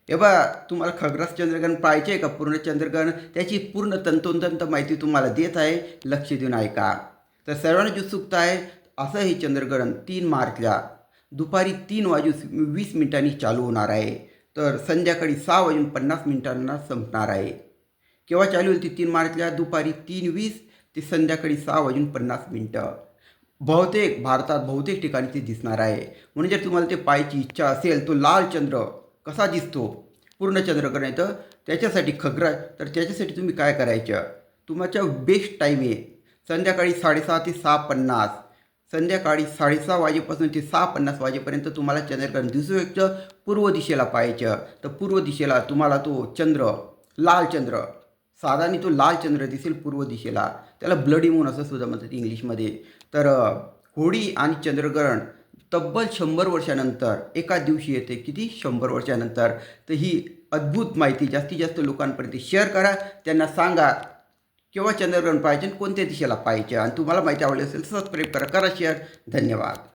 हे बघा, तुम्हाला खग्रास चंद्रग्रहण पाहिजे आहे का पूर्ण चंद्रग्रहण, त्याची पूर्ण तंतोतंत माहिती तुम्हाला देत आहे, लक्ष देऊन ऐका. तर सर्वांची उत्सुकता आहे. असं हे चंद्रग्रहण 3 मार्चला दुपारी 3:20 चालू होणार आहे. तर संध्याकाळी 6:50 संपणार आहे. केव्हा चालू होईल ती 3 मार्चला? दुपारी 3:20 ते संध्याकाळी 6:50. बहुतेक भारतात बहुतेक ठिकाणी ते दिसणार आहे. म्हणून जर तुम्हाला ते पाहायची इच्छा असेल, तो लाल चंद्र कसा दिसतो पूर्ण चंद्रग्रहण येतं त्याच्यासाठी तर त्याच्यासाठी तुम्ही काय करायचं, तुमच्या बेस्ट टाईम आहे संध्याकाळी 6:30 ते 6:50. संध्याकाळी 6:30 वाजेपासून ते 6:50 वाजेपर्यंत तुम्हाला चंद्रग्रहण दिसू शकतं. पूर्व दिशेला पाहायचं. तर पूर्व दिशेला तुम्हाला तो लाल चंद्र, साधारण तो लाल चंद्र दिसेल पूर्व दिशेला. त्याला ब्लडी मून असं सुद्धा म्हणतात इंग्लिशमध्ये. तर होळी आणि चंद्रग्रहण तब्बल 100 वर्षानंतर एका दिवशी येते. किती? 100 वर्षानंतर. तर ही अद्भुत माहिती जास्तीत जास्त लोकांपर्यंत शेअर करा. त्यांना सांगा केव्हा चंद्रग्रहण पाहायचे आणि कोणत्या दिशेला पाहायचे. आणि तुम्हाला माहिती आवडली असेल सबस्क्राईब करा, शेअर. धन्यवाद.